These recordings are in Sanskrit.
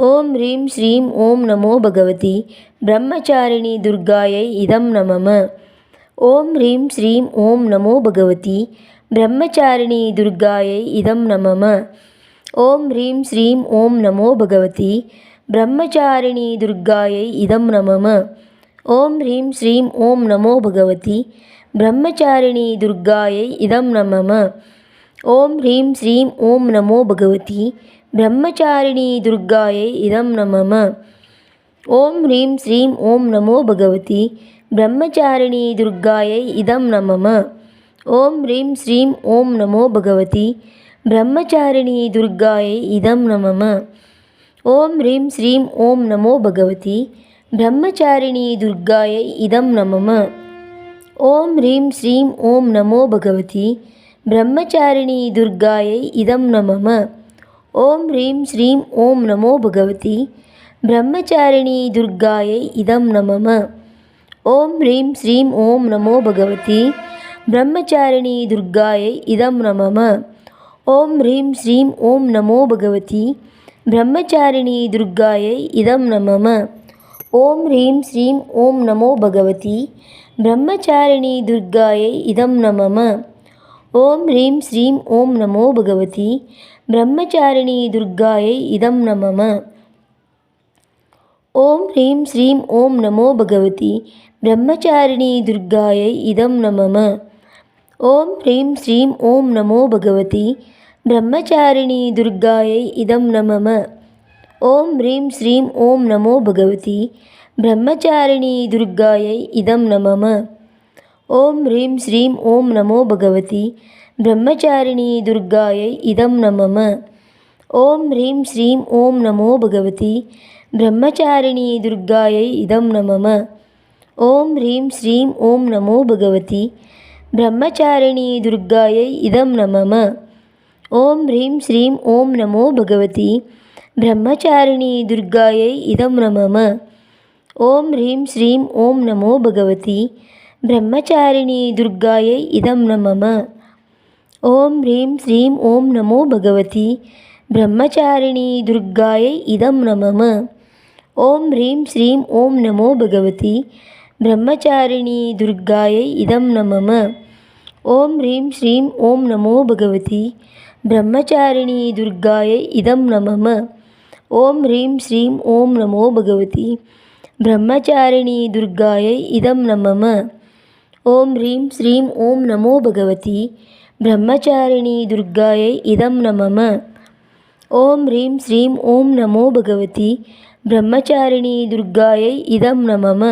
ॐ ह्रीं श्रीं ॐ नमो भगवति ब्रह्मचारिणी दुर्गायै इदं नमः। ॐ ह्रीं श्रीं ॐ नमो भगवति ब्रह्मचारिणी दुर्गायै इदं नमः। ॐ ह्रीं श्रीं ॐ नमो भगवति ब्रह्मचारिणी दुर्गायै इदं नमः। ॐ ह्रीं श्रीं ॐ नमो भगवति ब्रह्मचारिणी दुर्गायै इदं नमः। ॐ ह्रीं श्रीं ॐ नमो भगवति ब्रह्मचारिणी दुर्गायै इदं नमः। ॐ ह्रीं श्रीं ॐ नमो भगवति ब्रह्मचारिणी दुर्गायै इदं नमः। ॐ ह्रीं श्रीं ॐ नमो भगवति ब्रह्मचारिणी दुर्गायै इदं नमः। ॐ ह्रीं श्रीं ॐ नमो भगवति ब्रह्मचारिणी दुर्गायै इदं नमः। ॐ ह्रीं श्रीं ॐ नमो भगवति ब्रह्मचारिणी दुर्गायै इदं नमः। ॐ ह्रीं श्रीं ॐ नमो भगवति ब्रह्मचारिणी दुर्गायै इदं नमः। ॐ ह्रीं श्रीं ॐ नमो भगवति ब्रह्मचारिणी दुर्गायै इदं नमः। ॐ ह्रीं श्रीं ॐ नमो भगवति ब्रह्मचारिणी दुर्गायै इदं नमः। ॐ ह्रीं श्रीं ॐ नमो भगवति ब्रह्मचारिणी दुर्गायै इदं नमः। ॐ ह्रीं श्रीं ॐ नमो भगवति ब्रह्मचारिणी दुर्गायै इदं नमः। ॐ ह्रीं श्रीं ॐ नमो भगवति ब्रह्मचारिणी दुर्गायै इदं नमः। ॐ ह्रीं श्रीं ॐ नमो भगवति ब्रह्मचारिणी दुर्गायै इदं नमः। ॐ ह्रीं श्रीं ॐ नमो भगवति ब्रह्मचारिणी दुर्गायै इदं नमः। ॐ ह्रीं श्रीं ॐ नमो भगवति ब्रह्मचारिणी दुर्गायै इदं नमः। ॐ ह्रीं श्रीं ॐ नमो भगवति ब्रह्मचारिणी दुर्गायै इदं नमः। ॐ ह्रीं श्रीं ॐ नमो भगवति ब्रह्मचारिणी दुर्गायै इदं नमः। ॐ ह्रीं श्रीं ॐ नमो भगवति ब्रह्मचारिणी दुर्गायै इदं नमः। ॐ ह्रीं श्रीं ॐ नमो भगवति ब्रह्मचारिणी दुर्गायै इदं नमः। ॐ ह्रीं श्रीं ॐ नमो भगवति ब्रह्मचारिणी दुर्गायै इदं नमः। ॐ ह्रीं श्रीं ॐ नमो भगवति ब्रह्मचारिणी दुर्गायै इदं नमः। ॐ ह्रीं श्रीं ॐ नमो भगवति ब्रह्मचारिणी दुर्गायै इदं नमः। ॐ ह्रीं श्रीं ॐ नमो भगवति ब्रह्मचारिणी दुर्गायै इदं नमः। ॐ ह्रीं श्रीं ॐ नमो भगवति ब्रह्मचारिणी दुर्गायै इदं नमः। ॐ ह्रीं श्रीं ॐ नमो भगवति ब्रह्मचारिणी दुर्गायै इदं नमः।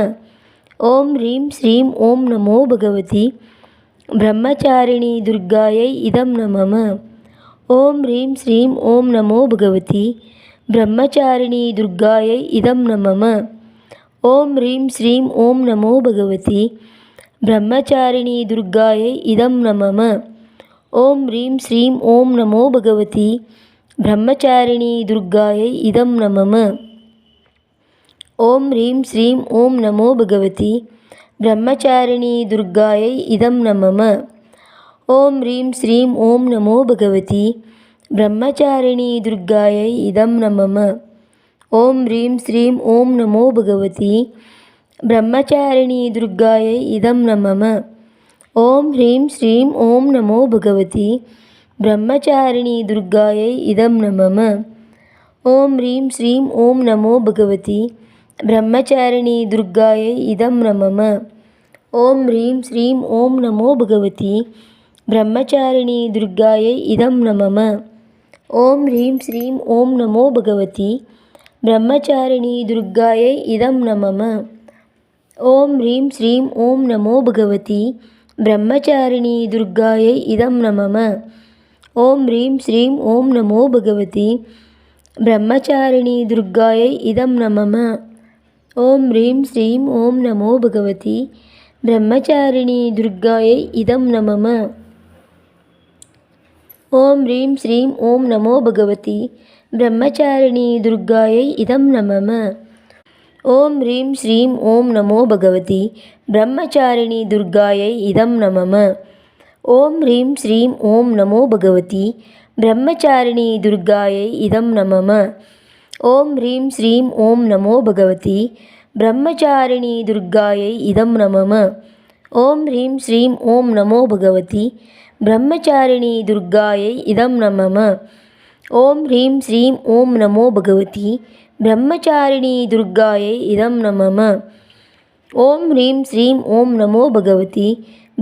ॐ ह्रीं श्रीं ॐ नमो भगवति ब्रह्मचारिणी दुर्गायै इदं नमः। ॐ ह्रीं श्रीं ॐ नमो भगवति ब्रह्मचारिणी दुर्गायै इदं नमः। ॐ ह्रीं श्रीं ॐ नमो भगवति ब्रह्मचारिणी दुर्गायै इदं नमः। ॐ ह्रीं श्रीं ॐ नमो भगवति ब्रह्मचारिणी दुर्गायै इदं नमः। ॐ ह्रीं श्रीं ॐ नमो भगवति ब्रह्मचारिणी दुर्गायै इदं नमः। ॐ ह्रीं श्रीं ॐ नमो भगवति ब्रह्मचारिणी दुर्गायै इदं नमः। ॐ ह्रीं श्रीं ॐ नमो भगवति ब्रह्मचारिणी दुर्गायै इदं नमः। ॐ ह्रीं श्रीं ॐ नमो भगवति ब्रह्मचारिणी दुर्गायै इदं नमः। ॐ ह्रीं श्रीं ॐ नमो भगवति ब्रह्मचारिणी दुर्गायै इदं नमः। ॐ ह्रीं श्रीं ॐ नमो भगवति ब्रह्मचारिणी दुर्गायै इदं नमः। ॐ ह्रीं श्रीं ॐ नमो भगवति ब्रह्मचारिणी दुर्गायै इदं नमः। ॐ ह्रीं श्रीं ॐ नमो भगवति ब्रह्मचारिणी दुर्गायै इदं नमः। ॐ ह्रीं श्रीं ॐ नमो भगवति ब्रह्मचारिणी दुर्गायै इदं नमः। ॐ ह्रीं श्रीं ॐ नमो भगवति ब्रह्मचारिणी दुर्गायै इदं नमः। ॐ ह्रीं श्रीं ॐ नमो भगवति ब्रह्मचारिणी दुर्गायै इदं नमः। ॐ ह्रीं श्रीं ॐ नमो भगवति ब्रह्मचारिणी दुर्गायै इदं नमः। ॐ ह्रीं श्रीं ॐ नमो भगवति ब्रह्मचारिणी दुर्गायै इदं नमः। ॐ ह्रीं श्रीं ॐ नमो भगवति ब्रह्मचारिणी दुर्गायै इदं नमः। ॐ ह्रीं श्रीं ॐ नमो भगवति ब्रह्मचारिणी दुर्गायै इदं नमः। ॐ ह्रीं श्रीं ॐ नमो भगवति ब्रह्मचारिणी दुर्गायै इदं नमः। ॐ ह्रीं श्रीं ॐ नमो भगवति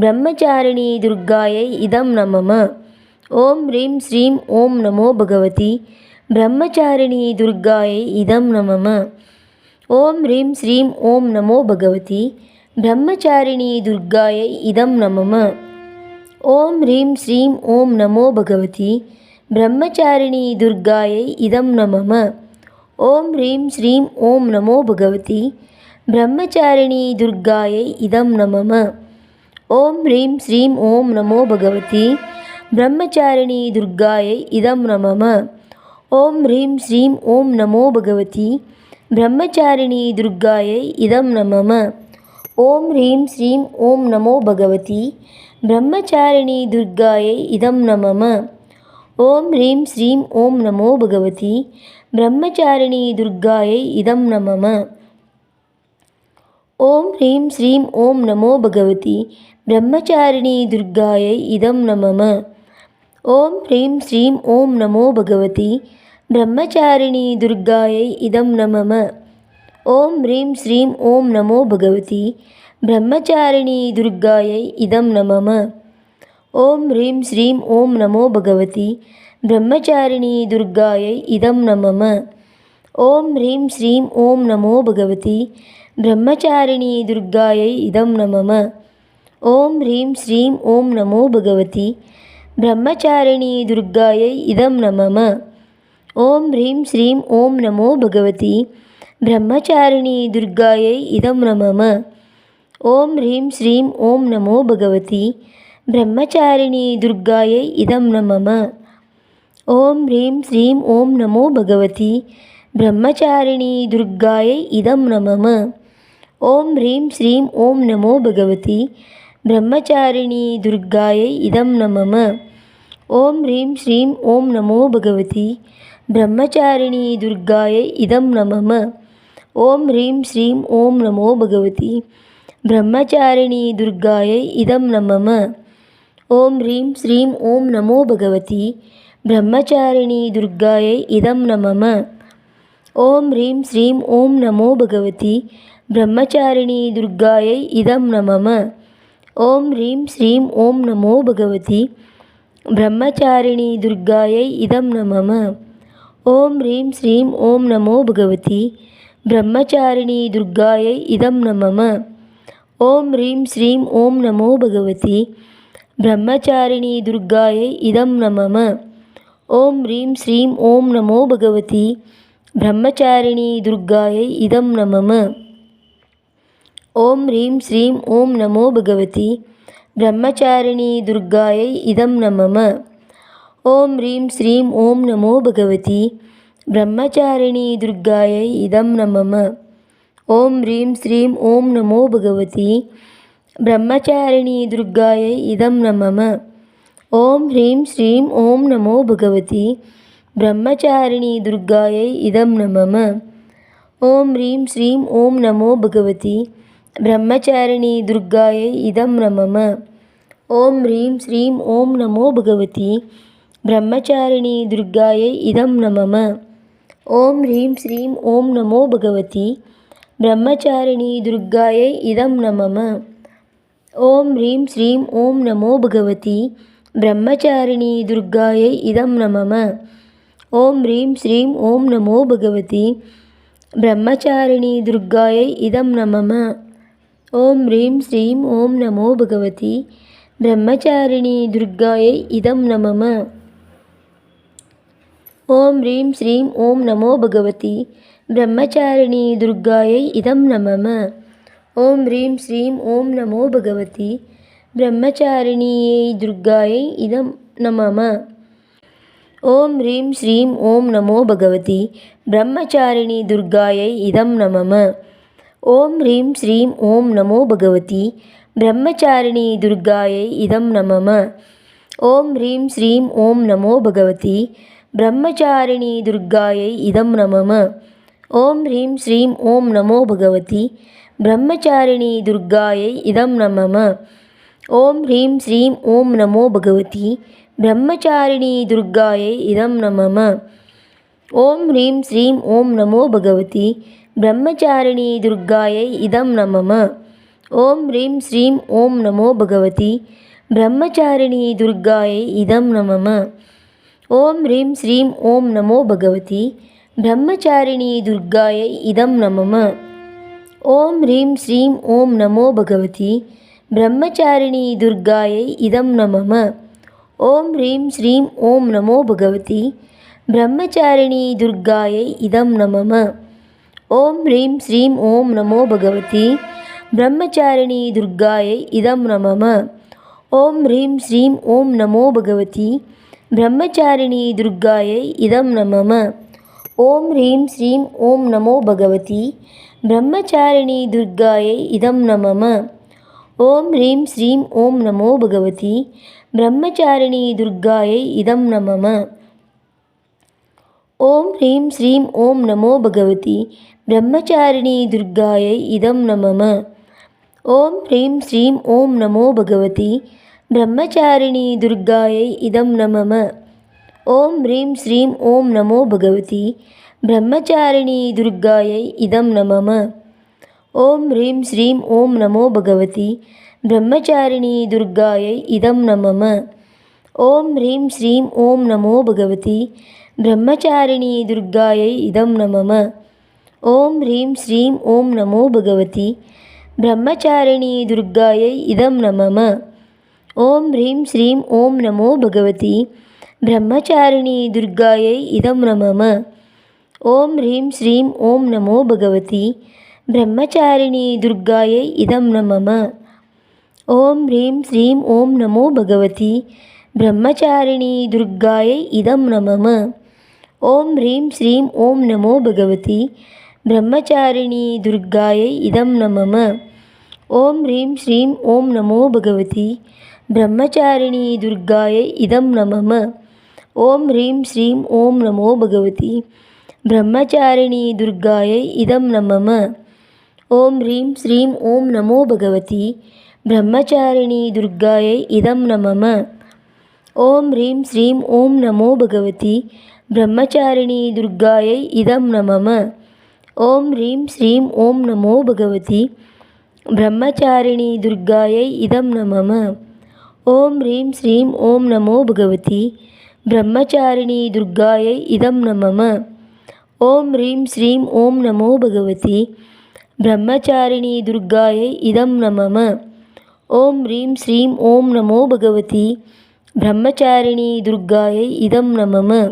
ब्रह्मचारिणी दुर्गायै इदं नमः। ॐ ह्रीं श्रीं ॐ नमो भगवति ब्रह्मचारिणी दुर्गायै इदं नमः। ॐ ह्रीं श्रीं ॐ नमो भगवति ब्रह्मचारिणी दुर्गायै इदं नमः। ॐ ह्रीं श्रीं ॐ नमो भगवति ब्रह्मचारिणी दुर्गायै इदं नमः। ॐ ह्रीं श्रीं ॐ नमो भगवति ब्रह्मचारिणी दुर्गायै इदं नमः। ॐ ह्रीं श्रीं ॐ नमो भगवति ब्रह्मचारिणी दुर्गायै इदं नमः। ॐ ह्रीं श्रीं ॐ नमो भगवति ब्रह्मचारिणी दुर्गायै इदं नमः। ॐ ह्रीं श्रीं ॐ नमो भगवति ब्रह्मचारिणी दुर्गायै इदं नमः। ॐ ह्रीं श्रीं ॐ नमो भगवति ब्रह्मचारिणी दुर्गायै इदं नमः। ॐ ह्रीं श्रीं ॐ नमो भगवति ब्रह्मचारिणी दुर्गायै इदं नमः। ॐ ह्रीं श्रीं ॐ नमो भगवति ब्रह्मचारिणी दुर्गायै इदं नमः। ॐ ह्रीं श्रीं ॐ नमो भगवति ब्रह्मचारिणी दुर्गायै इदं नमः। ॐ ह्रीं श्रीं ॐ नमो भगवति ब्रह्मचारिणी दुर्गायै इदं नमः। ॐ ह्रीं श्रीं ॐ नमो भगवति ब्रह्मचारिणी दुर्गायै इदं नमः। ॐ ह्रीं श्रीं ॐ नमो भगवति ब्रह्मचारिणी दुर्गायै इदं नमः। ॐ ह्रीं श्रीं ॐ नमो भगवति ब्रह्मचारिणी दुर्गायै इदं नमः। ॐ ह्रीं श्रीं ॐ नमो भगवति ब्रह्मचारिणी दुर्गायै इदं नमः। ॐ ह्रीं श्रीं ॐ नमो भगवति ब्रह्मचारिणी दुर्गायै इदं नमः। ॐ ह्रीं श्रीं ॐ नमो भगवति ब्रह्मचारिणी दुर्गायै इदं नमः। ॐ ह्रीं श्रीं ॐ नमो भगवति ब्रह्मचारिणी दुर्गायै इदं नमः। ॐ ह्रीं श्रीं ॐ नमो भगवति ब्रह्मचारिणी दुर्गायै इदं नमः। ॐ ह्रीं श्रीं ॐ नमो भगवति ब्रह्मचारिणी दुर्गायै इदं नमः। ॐ ह्रीं श्रीं ॐ नमो भगवति ब्रह्मचारिणी दुर्गायै इदं नमः। ॐ ह्रीं श्रीं ॐ नमो भगवति ब्रह्मचारिणी दुर्गायै इदं नमः। ॐ ह्रीं श्रीं ॐ नमो भगवति ब्रह्मचारिणी दुर्गायै इदं नमः। ॐ ह्रीं श्रीं ॐ नमो भगवति ब्रह्मचारिणी दुर्गायै इदं नमः। ॐ ह्रीं श्रीं ॐ नमो भगवति ब्रह्मचारिणी दुर्गायै इदं नमः। ॐ ह्रीं श्रीं ॐ नमो भगवति ब्रह्मचारिणी दुर्गायै इदं नमः। ॐ ह्रीं श्रीं ॐ नमो भगवति ब्रह्मचारिणी दुर्गायै इदं नमः। ॐ ह्रीं श्रीं ॐ नमो भगवति ब्रह्मचारिणी दुर्गायै इदं नमः। ॐ ह्रीं श्रीं ॐ नमो भगवति ब्रह्मचारिणी दुर्गायै इदं नमः। ॐ ह्रीं श्रीं ॐ नमो भगवति ब्रह्मचारिणी दुर्गायै इदं नमः। ॐ ह्रीं श्रीं ॐ नमो भगवति ब्रह्मचारिणी दुर्गायै इदं नमः। ॐ ह्रीं श्रीं ॐ नमो भगवति ब्रह्मचारिणी दुर्गायै इदं नमः। ॐ ह्रीं श्रीं ॐ नमो भगवति ब्रह्मचारिणी दुर्गायै इदं नमः। ॐ ह्रीं श्रीं ॐ नमो भगवति ब्रह्मचारिणी दुर्गायै इदं नमः। ॐ ह्रीं श्रीं ॐ नमो भगवति ब्रह्मचारिणी दुर्गायै इदं नमः। ॐ ह्रीं श्रीं ॐ नमो भगवति ब्रह्मचारिणी दुर्गायै इदं नमः। ॐ ह्रीं श्रीं ॐ नमो भगवति ब्रह्मचारिण्यै दुर्गायै इदं नमः। ॐ ह्रीं श्रीं ॐ नमो भगवति ब्रह्मचारिणी दुर्गायै इदं नमः। ॐ ह्रीं श्रीं ॐ नमो भगवति ब्रह्मचारिणी दुर्गायै इदं नमः। ॐ ह्रीं श्रीं ॐ नमो भगवति ब्रह्मचारिणी दुर्गायै इदं नमः। ॐ ह्रीं श्रीं ॐ नमो भगवति ब्रह्मचारिणी दुर्गायै इदं नमः। ॐ ह्रीं श्रीं ॐ नमो भगवति ब्रह्मचारिणी दुर्गायै इदं नमः। ॐ ह्रीं श्रीं ॐ नमो भगवति ब्रह्मचारिणी दुर्गायै इदं नमः। ॐ ह्रीं श्रीं ॐ नमो भगवति ब्रह्मचारिणी दुर्गायै इदं नमः। ॐ ह्रीं श्रीं ॐ नमो भगवति ब्रह्मचारिणी दुर्गायै इदं नमः। ॐ ह्रीं श्रीं ॐ नमो भगवति ब्रह्मचारिणी दुर्गायै इदं नमः। ॐ ह्रीं श्रीं ॐ नमो भगवति ब्रह्मचारिणी दुर्गायै इदं नमः। ॐ ह्रीं श्रीं ॐ नमो भगवति ब्रह्मचारिणी दुर्गायै इदं नमः। ॐ ह्रीं श्रीं ॐ नमो भगवति ब्रह्मचारिणी दुर्गायै इदं नमः। ॐ ह्रीं श्रीं ॐ नमो भगवति ब्रह्मचारिणी दुर्गायै इदं नमः। ॐ ह्रीं श्रीं ॐ नमो भगवति ब्रह्मचारिणी दुर्गायै इदं नमः। ॐ ह्रीं श्रीं ॐ नमो भगवति ब्रह्मचारिणी दुर्गायै इदं नमः। ॐ ह्रीं श्रीं ॐ नमो भगवति ब्रह्मचारिणी दुर्गायै इदं नमः। ॐ ह्रीं श्रीं ॐ नमो भगवति ब्रह्मचारिणी दुर्गायै इदं नमः। ॐ ह्रीं श्रीं ॐ नमो भगवति ब्रह्मचारिणी दुर्गायै इदं नमः। ॐ ह्रीं श्रीं ॐ नमो भगवति ब्रह्मचारिणी दुर्गायै इदं नमः। ॐ ह्रीं श्रीं ॐ नमो भगवति ब्रह्मचारिणी दुर्गायै इदं नमः। ॐ ह्रीं श्रीं ॐ नमो भगवति ब्रह्मचारिणी दुर्गायै इदं नमः। ॐ ह्रीं श्रीं ॐ नमो भगवति ब्रह्मचारिणी दुर्गायै इदं नमः। ॐ ह्रीं श्रीं ॐ नमो भगवति ब्रह्मचारिणी दुर्गायै इदं नमः। ॐ ह्रीं श्रीं ॐ नमो भगवति ब्रह्मचारिणी दुर्गायै इदं नमः। ॐ ह्रीं श्रीं ॐ नमो भगवति ब्रह्मचारिणी दुर्गायै इदं नमः। ॐ ह्रीं श्रीं ॐ नमो भगवति ब्रह्मचारिणी दुर्गायै इदं नमः। ॐ ह्रीं श्रीं ॐ नमो भगवति ब्रह्मचारिणी दुर्गायै इदं नमः। ॐ ह्रीं श्रीं ॐ नमो भगवति ब्रह्मचारिणी दुर्गायै इदं नमः। ॐ ह्रीं श्रीं ॐ नमो भगवति ब्रह्मचारिणी दुर्गायै इदं नमः। ॐ ह्रीं श्रीं ॐ नमो भगवति ब्रह्मचारिणी दुर्गायै इदं नमः। ॐ ह्रीं श्रीं ॐ नमो भगवति ब्रह्मचारिणी दुर्गायै इदं नमः। ॐ ह्रीं श्रीं ॐ नमो भगवति ब्रह्मचारिणी दुर्गायै इदं नमः।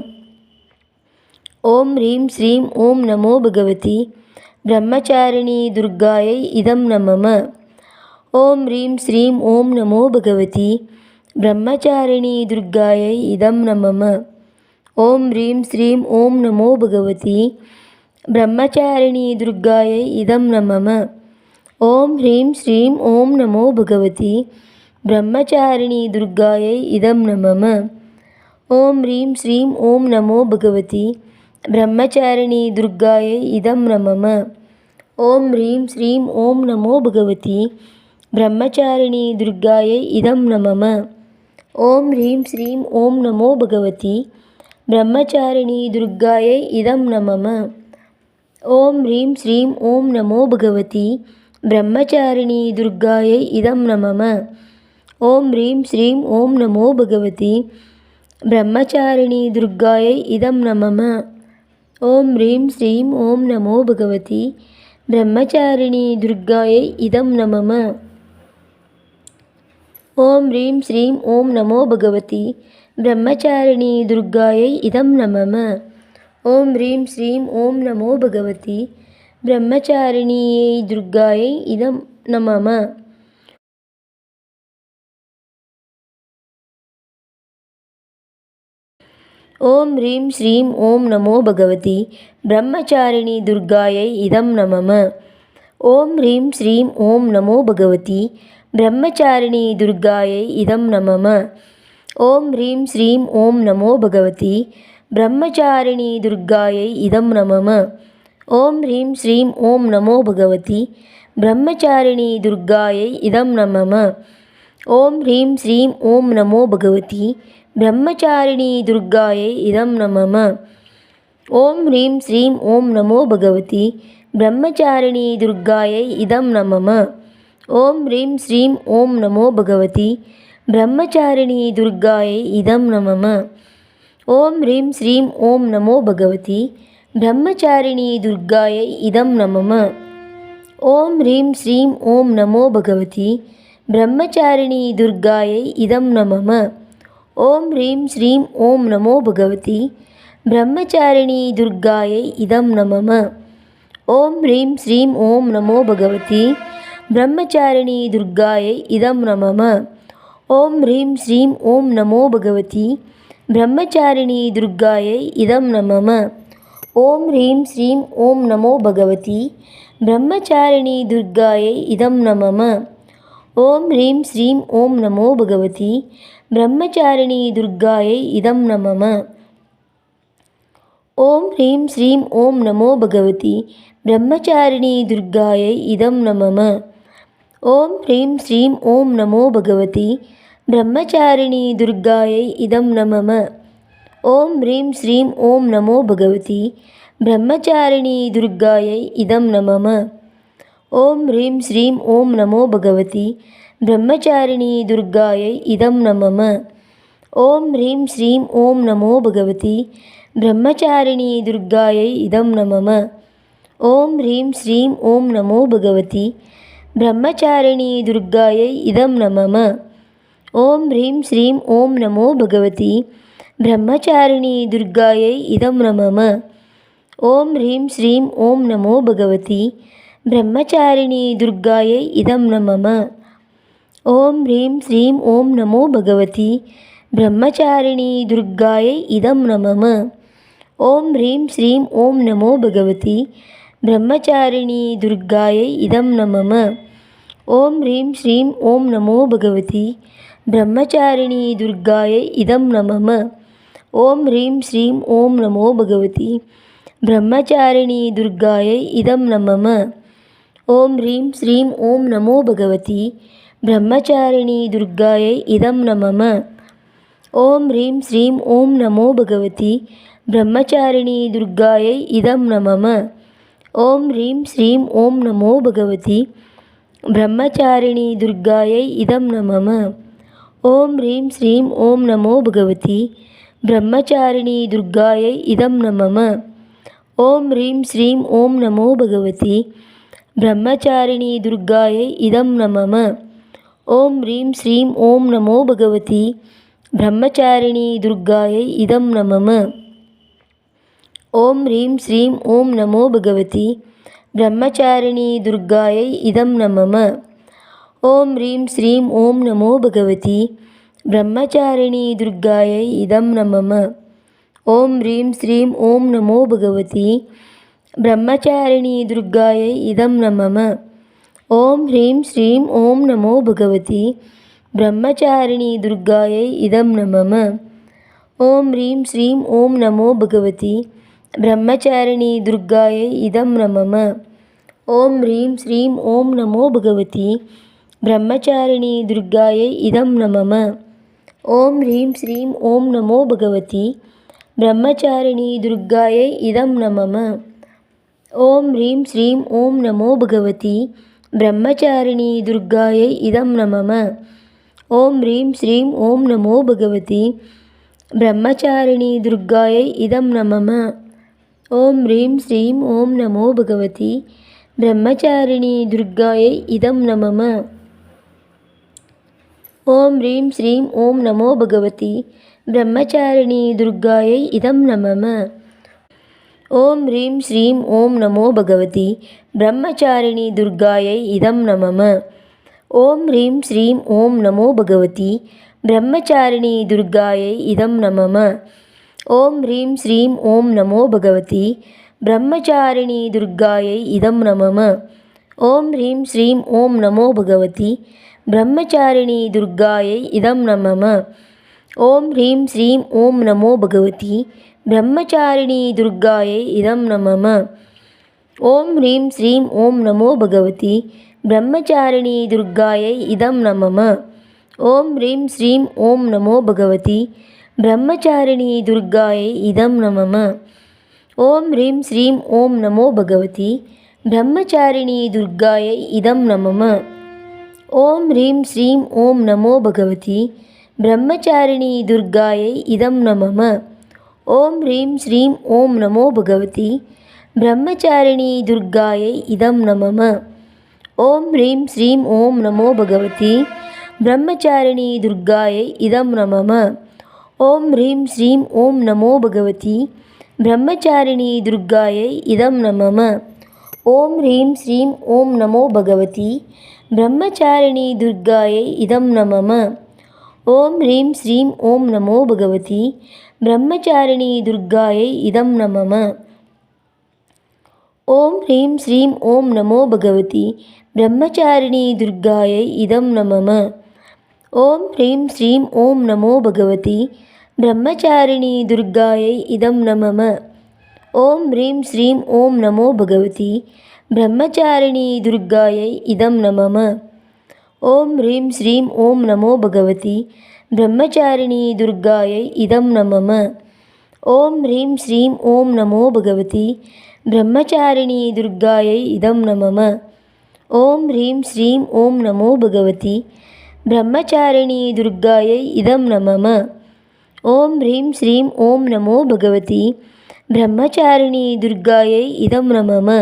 ॐ ह्रीं श्रीं ॐ नमो भगवति ब्रह्मचारिणी दुर्गायै इदं नमः। ॐ ह्रीं श्रीं ॐ नमो भगवति ब्रह्मचारिणी दुर्गायै इदं नमः। ॐ ह्रीं श्रीं ॐ नमो भगवति ब्रह्मचारिणी दुर्गायै इदं नमः। ॐ ह्रीं श्रीं ॐ नमो भगवति ब्रह्मचारिणी दुर्गायै इदं नमः। ॐ ह्रीं श्रीं ॐ नमो भगवति ब्रह्मचारिणी दुर्गायै इदं नमः। ॐ ह्रीं श्रीं ॐ नमो भगवति ब्रह्मचारिणी दुर्गायै इदं नमः। ॐ ह्रीं श्रीं ॐ नमो भगवति ब्रह्मचारिणी दुर्गायै इदं नमः। ॐ ह्रीं श्रीं ॐ नमो भगवति ब्रह्मचारिणी दुर्गायै इदं नमः। ॐ ह्रीं श्रीं ॐ नमो भगवति ब्रह्मचारिणी दुर्गायै इदं नमः। ॐ ह्रीं श्रीं ॐ नमो भगवति ब्रह्मचारिणी दुर्गायै इदं नमः। ॐ ह्रीं श्रीं ॐ नमो भगवति ब्रह्मचारिणी दुर्गायै इदं नमः। ॐ ह्रीं श्रीं ॐ नमो भगवति ब्रह्मचारिणी दुर्गायै इदं नमः। ॐ ह्रीं श्रीं ॐ नमो भगवति ब्रह्मचारिणी दुर्गायै इदं नमः। ॐ ह्रीं श्रीं ॐ नमो भगवति ब्रह्मचारिणी दुर्गायै इदं नमः। ॐ ह्रीं श्रीं ॐ नमो भगवति ब्रह्मचारिणी दुर्गायै इदं नमः। ॐ ह्रीं श्रीं ॐ नमो भगवति ब्रह्मचारिणी दुर्गायै इदं नमः। ॐ ह्रीं श्रीं ॐ नमो भगवति ब्रह्मचारिणी दुर्गायै इदं नमः। ॐ ह्रीं श्रीं ॐ नमो भगवति ब्रह्मचारिणी दुर्गायै इदं नमः। ॐ ह्रीं श्रीं ॐ नमो भगवति ब्रह्मचारिणी दुर्गायै इदं नमः। ॐ ह्रीं श्रीं ॐ नमो भगवति ब्रह्मचारिणी दुर्गायै इदं नमः। ॐ ह्रीं श्रीं ॐ नमो भगवति ब्रह्मचारिणी दुर्गायै इदं नमः। ॐ ह्रीं श्रीं ॐ नमो भगवति ब्रह्मचारिणी दुर्गायै इदं नमः। ॐ ह्रीं श्रीं ॐ नमो भगवति ब्रह्मचारिणी दुर्गायै इदं नमः। ॐ ह्रीं श्रीं ॐ नमो भगवति ब्रह्मचारिणी दुर्गायै इदं नमः। ॐ ह्रीं श्रीं ॐ नमो भगवति ब्रह्मचारिणी दुर्गायै इदं नमः। ॐ ह्रीं श्रीं ॐ नमो भगवति ब्रह्मचारिणी दुर्गायै इदं नमः। ॐ ह्रीं श्रीं ॐ नमो भगवति ब्रह्मचारिणी दुर्गायै इदं नमः। ॐ ह्रीं श्रीं ॐ नमो भगवति ब्रह्मचारिणी दुर्गायै इदं नमः। ॐ ह्रीं श्रीं ॐ नमो भगवति ब्रह्मचारिणी दुर्गायै इदं नमः। ॐ ह्रीं श्रीं ॐ नमो भगवति ब्रह्मचारिणी दुर्गायै इदं नमः। ॐ ह्रीं श्रीं ॐ नमो भगवति ब्रह्मचारिणी दुर्गायै इदं नमः। ॐ ह्रीं श्रीं ॐ नमो भगवति ब्रह्मचारिणी दुर्गायै इदं नमः। ॐ ह्रीं श्रीं ॐ नमो भगवति ब्रह्मचारिणी दुर्गायै इदं नमः। ॐ ह्रीं श्रीं ॐ नमो भगवति ब्रह्मचारिणी दुर्गायै इदं नमः। ॐ ह्रीं श्रीं ॐ नमो भगवति ब्रह्मचारिणी दुर्गायै इदं नमः। ॐ ह्रीं श्रीं ॐ नमो भगवति ब्रह्मचारिणी दुर्गायै इदं नमः। ॐ ह्रीं श्रीं ॐ नमो भगवति ब्रह्मचारिणी दुर्गायै इदं नमः। ॐ ह्रीं श्रीं ॐ नमो भगवति ब्रह्मचारिणी दुर्गायै इदं नमः। ॐ ह्रीं श्रीं ॐ नमो भगवति ब्रह्मचारिणी दुर्गायै इदं नमः। ॐ ह्रीं श्रीं ॐ नमो भगवति ब्रह्मचारिणी दुर्गायै इदं नमः। ॐ ह्रीं श्रीं ॐ नमो भगवति ब्रह्मचारिणी दुर्गायै इदं नमः। ॐ ह्रीं श्रीं ॐ नमो भगवति ब्रह्मचारिणी दुर्गायै इदं नमः। ॐ ह्रीं श्रीं ॐ नमो भगवति ब्रह्मचारिणी दुर्गायै इदं नमः। ॐ ह्रीं श्रीं ॐ नमो भगवति ब्रह्मचारिणी दुर्गायै इदं नमः। ॐ ह्रीं श्रीं ॐ नमो भगवति ब्रह्मचारिणी दुर्गायै इदं नमः। ॐ ह्रीं श्रीं ॐ नमो भगवति ब्रह्मचारिणी दुर्गायै इदं नमः। ॐ ह्रीं श्रीं ॐ नमो भगवति ब्रह्मचारिणी दुर्गायै इदं नमः। ॐ ह्रीं श्रीं ॐ नमो भगवति ब्रह्मचारिणी दुर्गायै इदं नमः। ॐ ह्रीं श्रीं ॐ नमो भगवति ब्रह्मचारिणी दुर्गायै इदं नमः। ॐ ह्रीं श्रीं ॐ नमो भगवति ब्रह्मचारिणी दुर्गायै इदं नमः। ॐ ह्रीं श्रीं ॐ नमो भगवति ब्रह्मचारिणी दुर्गायै इदं नमः। ॐ ह्रीं श्रीं ॐ नमो भगवति ब्रह्मचारिणी दुर्गायै इदं नमः। ॐ ह्रीं श्रीं ॐ नमो भगवति ब्रह्मचारिणी दुर्गायै इदं नमः। ॐ ह्रीं श्रीं ॐ नमो भगवति ब्रह्मचारिणी दुर्गायै इदं नमः। ॐ ह्रीं श्रीं ॐ नमो भगवति ब्रह्मचारिणी दुर्गायै इदं नमः। ॐ ह्रीं श्रीं ॐ नमो भगवति ब्रह्मचारिणी दुर्गायै इदं नमः। ॐ ह्रीं श्रीं ॐ नमो भगवति ब्रह्मचारिणी दुर्गायै इदं नमः। ॐ ह्रीं श्रीं ॐ नमो भगवति ब्रह्मचारिणी दुर्गायै इदं नमः। ॐ ह्रीं श्रीं ॐ नमो भगवति ब्रह्मचारिणी दुर्गायै इदं नमः। ॐ ह्रीं श्रीं ॐ नमो भगवति ब्रह्मचारिणी दुर्गायै इदं नमः। ॐ ह्रीं श्रीं ॐ नमो भगवति ब्रह्मचारिणी दुर्गायै इदं नमः। ॐ ह्रीं श्रीं ॐ नमो भगवति ब्रह्मचारिणी दुर्गायै इदं नमः। ॐ ह्रीं श्रीं ॐ नमो भगवति ब्रह्मचारिणी दुर्गायै इदं नमः। ॐ ह्रीं श्रीं ॐ नमो भगवति ब्रह्मचारिणी दुर्गायै इदं नमः। ॐ ह्रीं श्रीं ॐ नमो भगवति ब्रह्मचारिणी दुर्गायै इदं नमः। ॐ ह्रीं श्रीं ॐ नमो भगवति ब्रह्मचारिणी दुर्गायै इदं नमः। ॐ ह्रीं श्रीं ॐ नमो भगवति ब्रह्मचारिणी दुर्गायै इदं नमः। ॐ ह्रीं श्रीं ॐ नमो भगवति ब्रह्मचारिणी दुर्गायै इदं नमः। ॐ ह्रीं श्रीं ॐ नमो भगवति ब्रह्मचारिणी दुर्गायै इदं नमः। ॐ ह्रीं श्रीं ॐ नमो भगवति ब्रह्मचारिणी दुर्गायै इदं नमः। ॐ ह्रीं श्रीं ॐ नमो भगवति ब्रह्मचारिणी दुर्गायै इदं नमः। ॐ ह्रीं श्रीं ॐ नमो भगवति ब्रह्मचारिणी दुर्गायै इदं नमः। ॐ ह्रीं श्रीं ॐ नमो भगवति ब्रह्मचारिणी दुर्गायै इदं नमः। ॐ ह्रीं श्रीं ॐ नमो भगवति ब्रह्मचारिणी दुर्गायै इदं नमः। ॐ ह्रीं श्रीं ॐ नमो भगवति ब्रह्मचारिणी दुर्गायै इदं नमः। ॐ ह्रीं श्रीं ॐ नमो भगवति ब्रह्मचारिणी दुर्गायै इदं नमः।